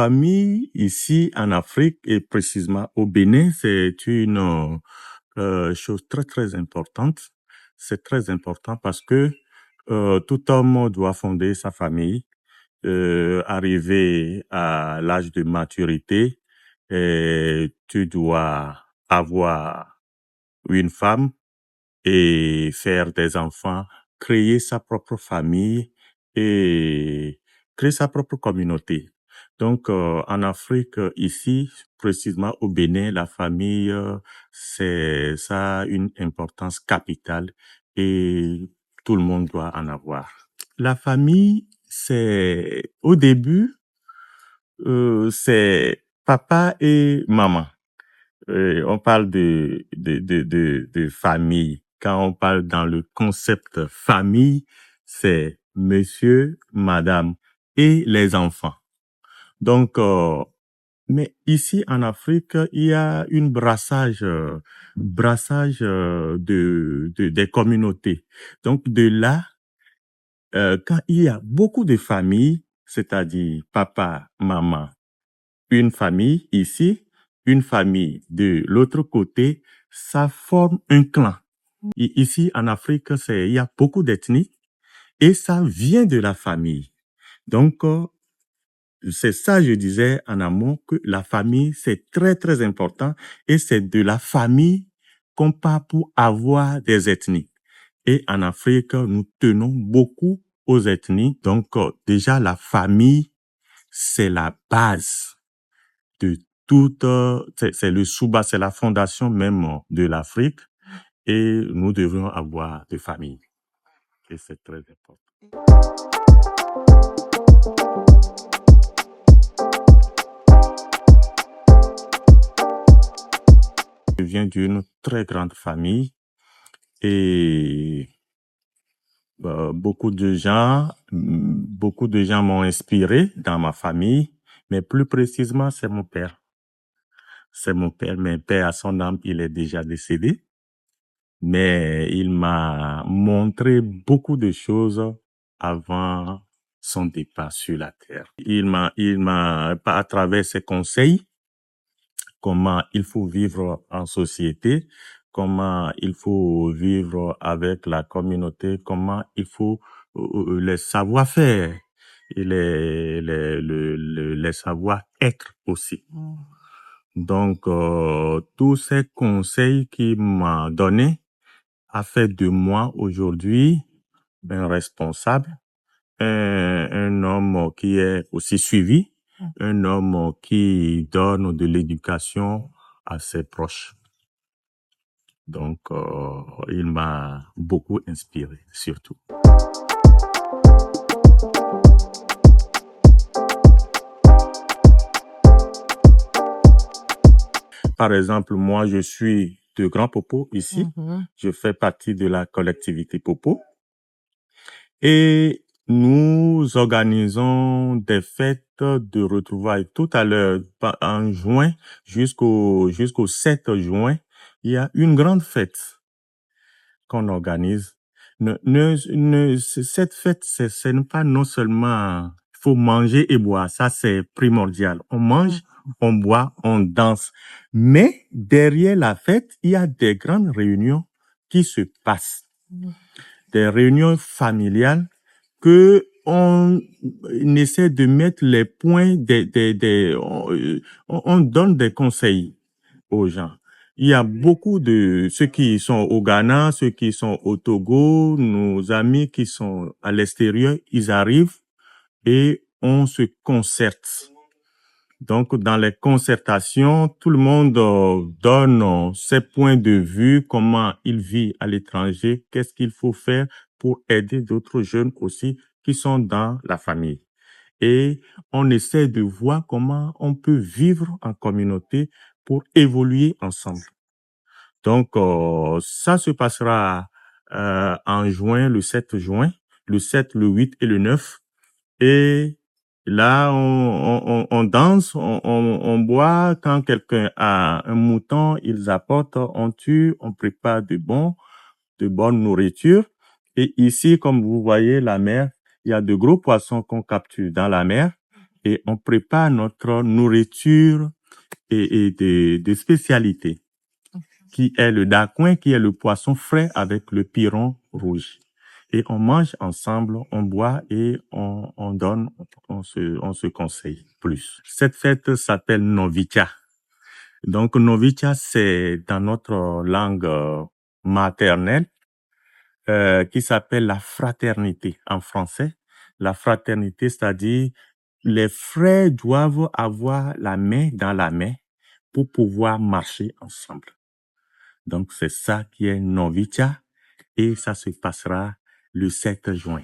famille ici en Afrique et précisément au Bénin, c'est une chose très très importante. C'est très important parce que tout homme doit fonder sa famille, arriver à l'âge de maturité, et tu dois avoir une femme et faire des enfants, créer sa propre famille et créer sa propre communauté. Donc, en Afrique, ici, précisément au Bénin, la famille, ça a une importance capitale et tout le monde doit en avoir. La famille, c'est, au début, c'est papa et maman. On parle de famille. Quand on parle dans le concept famille, c'est monsieur, madame et les enfants. Donc, mais ici en Afrique, il y a une brassage des communautés. Donc de là, quand il y a beaucoup de familles, c'est-à-dire papa, maman, une famille ici, une famille de l'autre côté, ça forme un clan. Ici en Afrique, il y a beaucoup d'ethnies et ça vient de la famille. Donc, c'est ça, je disais en amont, que la famille, c'est très, très important et c'est de la famille qu'on part pour avoir des ethnies. Et en Afrique, nous tenons beaucoup aux ethnies. Donc, déjà, la famille, c'est la base de toute, c'est le sous-bas, c'est la fondation même de l'Afrique. Et nous devons avoir des familles. Et c'est très important. Je viens d'une très grande famille et beaucoup de gens m'ont inspiré dans ma famille, mais plus précisément, c'est mon père. C'est mon père, mais père à son âme, il est déjà décédé, mais il m'a montré beaucoup de choses avant son départ sur la terre. Il m'a, à travers ses conseils, comment il faut vivre en société, comment il faut vivre avec la communauté, comment il faut les savoir-faire et les savoir-être aussi. Donc, tous ces conseils qu'il m'a donnés a fait de moi aujourd'hui un responsable, un homme qui est aussi suivi, un homme qui donne de l'éducation à ses proches. Donc, il m'a beaucoup inspiré, surtout. Par exemple, moi, je suis de Grand Popo ici. Je fais partie de la collectivité Popo. Et nous organisons des fêtes de retrouvailles. Tout à l'heure, en juin, jusqu'au 7 juin, il y a une grande fête qu'on organise. Cette fête, ce n'est pas non seulement, il faut manger et boire, ça c'est primordial. On mange, on boit, on danse. Mais derrière la fête, il y a des grandes réunions qui se passent. Des réunions familiales que on essaie de mettre les points on donne des conseils aux gens. Il y a beaucoup de ceux qui sont au Ghana, ceux qui sont au Togo, nos amis qui sont à l'extérieur, ils arrivent et on se concerte. Donc, dans les concertations, tout le monde donne ses points de vue, comment il vit à l'étranger, qu'est-ce qu'il faut faire pour aider d'autres jeunes aussi qui sont dans la famille. Et on essaie de voir comment on peut vivre en communauté pour évoluer ensemble. Donc, ça se passera en juin, le 7 juin, le 7, le 8 et le 9. Et là, on danse, on boit. Quand quelqu'un a un mouton, ils apportent, on tue, on prépare de bonne nourriture. Et ici, comme vous voyez, la mer, il y a de gros poissons qu'on capture dans la mer. et on prépare notre nourriture et de spécialité, qui est le dacouin, qui est le poisson frais avec le piron rouge. Et on mange ensemble, on boit et on donne, on se conseille plus. Cette fête s'appelle Novicha. Donc, Novicha, c'est dans notre langue maternelle, qui s'appelle la fraternité en français. La fraternité, c'est-à-dire les frères doivent avoir la main dans la main pour pouvoir marcher ensemble. Donc, c'est ça qui est Novicha et ça se passera le 7 juin.